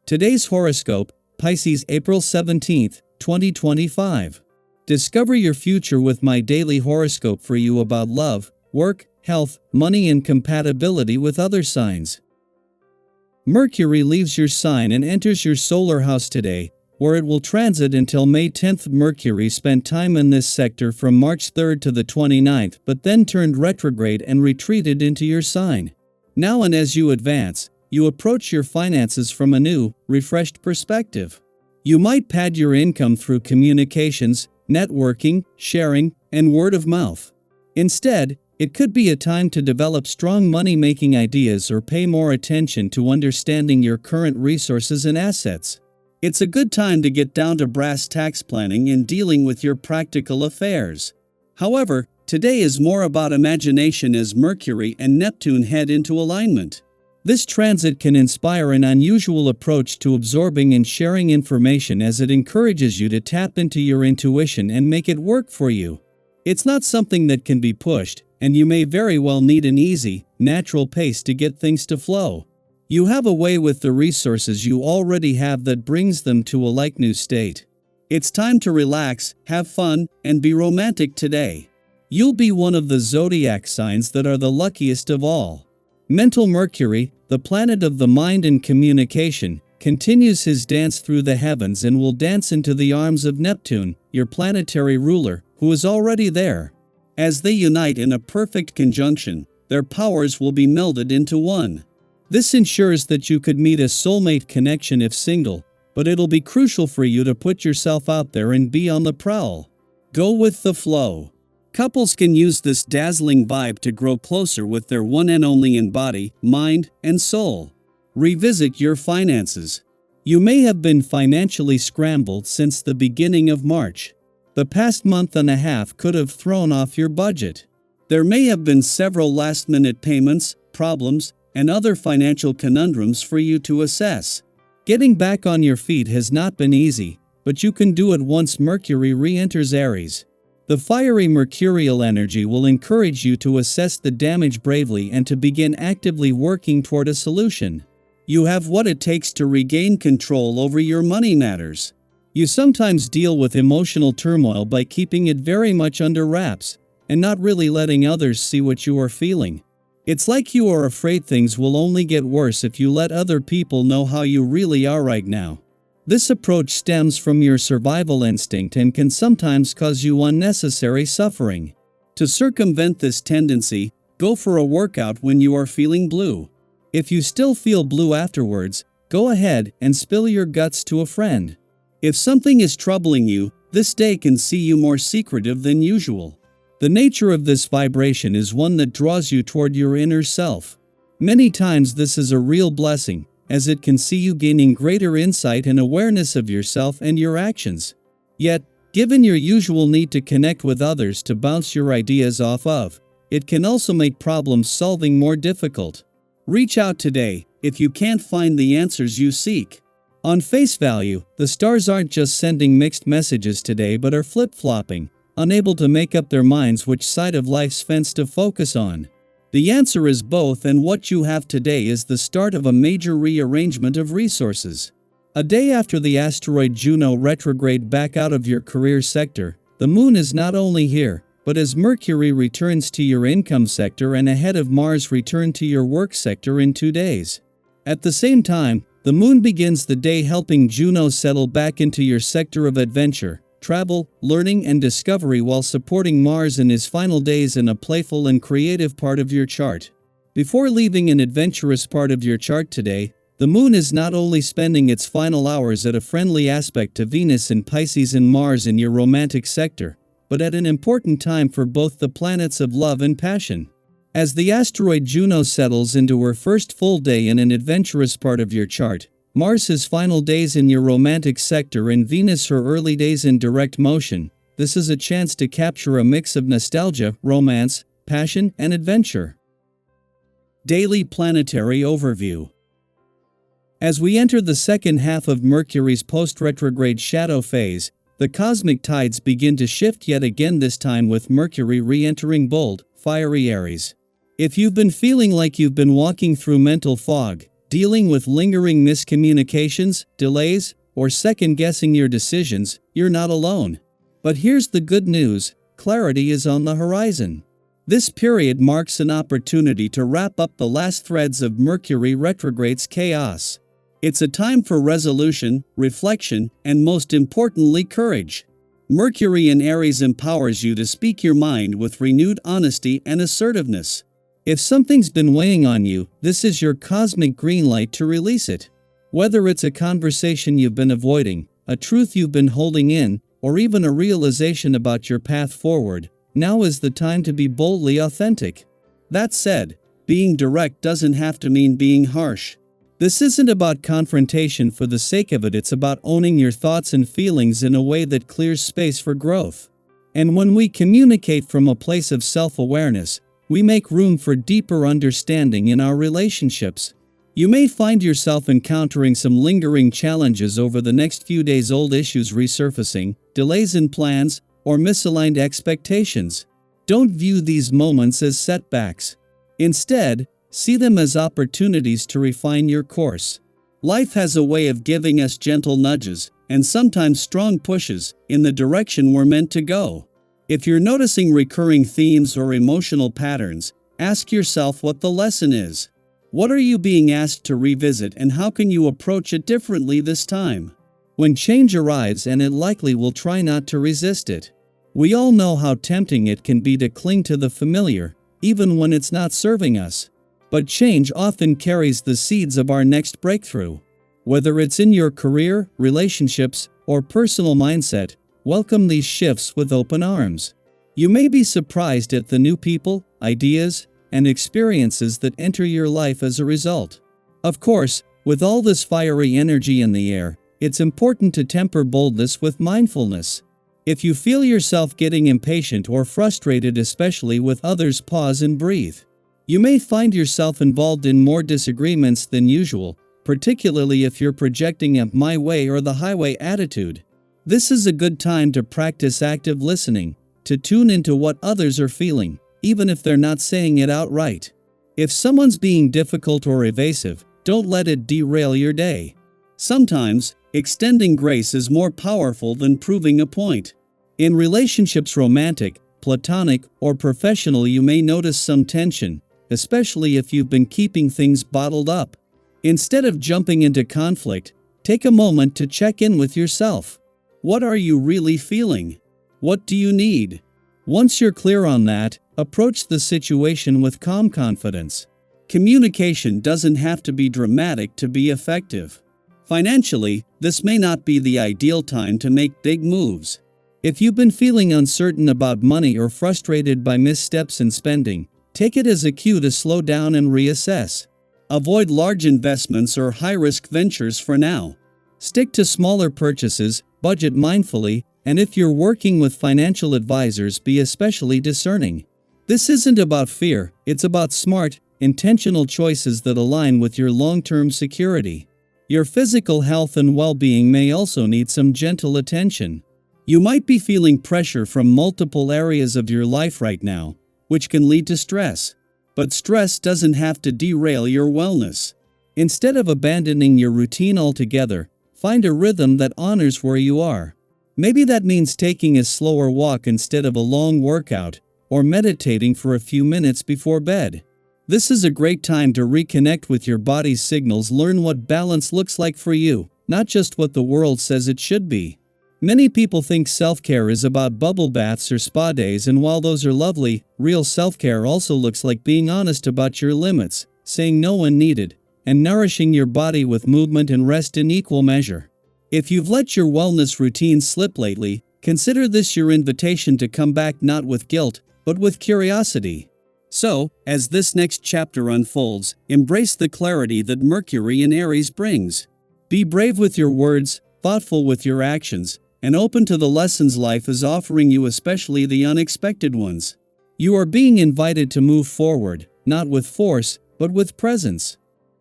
Today's horoscope, Pisces April 17, 2025. Discover your future with my daily horoscope for you about love, work, health, money and compatibility with other signs. Mercury leaves your sign and enters your solar house today, where it will transit until May 10th. Mercury spent time in this sector from March 3rd to the 29th, but then turned retrograde and retreated into your sign. Now and as you advance, you approach your finances from a new, refreshed perspective. You might pad your income through communications, networking, sharing, and word of mouth. Instead, it could be a time to develop strong money-making ideas or pay more attention to understanding your current resources and assets. It's a good time to get down to brass tacks planning and dealing with your practical affairs. However, today is more about imagination as Mercury and Neptune head into alignment. This transit can inspire an unusual approach to absorbing and sharing information as it encourages you to tap into your intuition and make it work for you. It's not something that can be pushed, and you may very well need an easy, natural pace to get things to flow. You have a way with the resources you already have that brings them to a like-new state. It's time to relax, have fun, and be romantic today. You'll be one of the zodiac signs that are the luckiest of all. Mental Mercury, the planet of the mind and communication, continues his dance through the heavens and will dance into the arms of Neptune, your planetary ruler, who is already there. As they unite in a perfect conjunction, their powers will be melded into one. This ensures that you could meet a soulmate connection if single, but it'll be crucial for you to put yourself out there and be on the prowl. Go with the flow. Couples can use this dazzling vibe to grow closer with their one and only in body, mind, and soul. Revisit your finances. You may have been financially scrambled since the beginning of March. The past month and a half could have thrown off your budget. There may have been several last-minute payments, problems, and other financial conundrums for you to assess. Getting back on your feet has not been easy, but you can do it once Mercury re-enters Aries. The fiery mercurial energy will encourage you to assess the damage bravely and to begin actively working toward a solution. You have what it takes to regain control over your money matters. You sometimes deal with emotional turmoil by keeping it very much under wraps, and not really letting others see what you are feeling. It's like you are afraid things will only get worse if you let other people know how you really are right now. This approach stems from your survival instinct and can sometimes cause you unnecessary suffering. To circumvent this tendency, go for a workout when you are feeling blue. If you still feel blue afterwards, go ahead and spill your guts to a friend. If something is troubling you, this day can see you more secretive than usual. The nature of this vibration is one that draws you toward your inner self. Many times this is a real blessing, as it can see you gaining greater insight and awareness of yourself and your actions. Yet, given your usual need to connect with others to bounce your ideas off of, it can also make problem solving more difficult. Reach out today if you can't find the answers you seek. On face value, the stars aren't just sending mixed messages today but are flip-flopping, unable to make up their minds which side of life's fence to focus on. The answer is both, and what you have today is the start of a major rearrangement of resources. A day after the asteroid Juno retrograde back out of your career sector, the moon is not only here, but as Mercury returns to your income sector and ahead of Mars' return to your work sector in 2 days. At the same time, the moon begins the day helping Juno settle back into your sector of adventure, travel, learning and discovery, while supporting Mars in his final days in a playful and creative part of your chart. Before leaving an adventurous part of your chart today, the moon is not only spending its final hours at a friendly aspect to Venus in Pisces and Mars in your romantic sector, but at an important time for both the planets of love and passion. As the asteroid Juno settles into her first full day in an adventurous part of your chart, Mars his final days in your romantic sector and Venus her early days in direct motion, this is a chance to capture a mix of nostalgia, romance, passion, and adventure. Daily Planetary Overview. As we enter the second half of Mercury's post-retrograde shadow phase, the cosmic tides begin to shift yet again, this time with Mercury re-entering bold, fiery Aries. If you've been feeling like you've been walking through mental fog, Dealing with lingering miscommunications, delays, or second-guessing your decisions, you're not alone. But here's the good news: clarity is on the horizon. This period marks an opportunity to wrap up the last threads of Mercury retrograde's chaos. It's a time for resolution, reflection, and most importantly, courage. Mercury in Aries empowers you to speak your mind with renewed honesty and assertiveness. If something's been weighing on you, this is your cosmic green light to release it. Whether it's a conversation you've been avoiding, a truth you've been holding in, or even a realization about your path forward, now is the time to be boldly authentic. That said, being direct doesn't have to mean being harsh. This isn't about confrontation for the sake of it, it's about owning your thoughts and feelings in a way that clears space for growth. And when we communicate from a place of self-awareness, we make room for deeper understanding in our relationships. You may find yourself encountering some lingering challenges over the next few days, old issues resurfacing, delays in plans, or misaligned expectations. Don't view these moments as setbacks. Instead, see them as opportunities to refine your course. Life has a way of giving us gentle nudges, and sometimes strong pushes, in the direction we're meant to go. If you're noticing recurring themes or emotional patterns, ask yourself what the lesson is. What are you being asked to revisit, and how can you approach it differently this time? When change arrives, and it likely will, try not to resist it. We all know how tempting it can be to cling to the familiar, even when it's not serving us. But change often carries the seeds of our next breakthrough. Whether it's in your career, relationships, or personal mindset, welcome these shifts with open arms. You may be surprised at the new people, ideas, and experiences that enter your life as a result. Of course, with all this fiery energy in the air, it's important to temper boldness with mindfulness. If you feel yourself getting impatient or frustrated, especially with others, pause and breathe. You may find yourself involved in more disagreements than usual, particularly if you're projecting a "my way or the highway" attitude. This is a good time to practice active listening, to tune into what others are feeling, even if they're not saying it outright. If someone's being difficult or evasive, don't let it derail your day. Sometimes, extending grace is more powerful than proving a point. In relationships, romantic, platonic, or professional, you may notice some tension, especially if you've been keeping things bottled up. Instead of jumping into conflict, take a moment to check in with yourself. What are you really feeling? What do you need? Once you're clear on that, approach the situation with calm confidence. Communication doesn't have to be dramatic to be effective. Financially, this may not be the ideal time to make big moves. If you've been feeling uncertain about money or frustrated by missteps in spending, take it as a cue to slow down and reassess. Avoid large investments or high-risk ventures for now. Stick to smaller purchases, budget mindfully, and if you're working with financial advisors, be especially discerning. This isn't about fear, it's about smart, intentional choices that align with your long-term security. Your physical health and well-being may also need some gentle attention. You might be feeling pressure from multiple areas of your life right now, which can lead to stress. But stress doesn't have to derail your wellness. Instead of abandoning your routine altogether, find a rhythm that honors where you are. Maybe that means taking a slower walk instead of a long workout, or meditating for a few minutes before bed. This is a great time to reconnect with your body's signals, learn what balance looks like for you, not just what the world says it should be. Many people think self-care is about bubble baths or spa days, and while those are lovely, real self-care also looks like being honest about your limits, saying no when needed, and nourishing your body with movement and rest in equal measure. If you've let your wellness routine slip lately, consider this your invitation to come back, not with guilt, but with curiosity. So, as this next chapter unfolds, embrace the clarity that Mercury in Aries brings. Be brave with your words, thoughtful with your actions, and open to the lessons life is offering you, especially the unexpected ones. You are being invited to move forward, not with force, but with presence.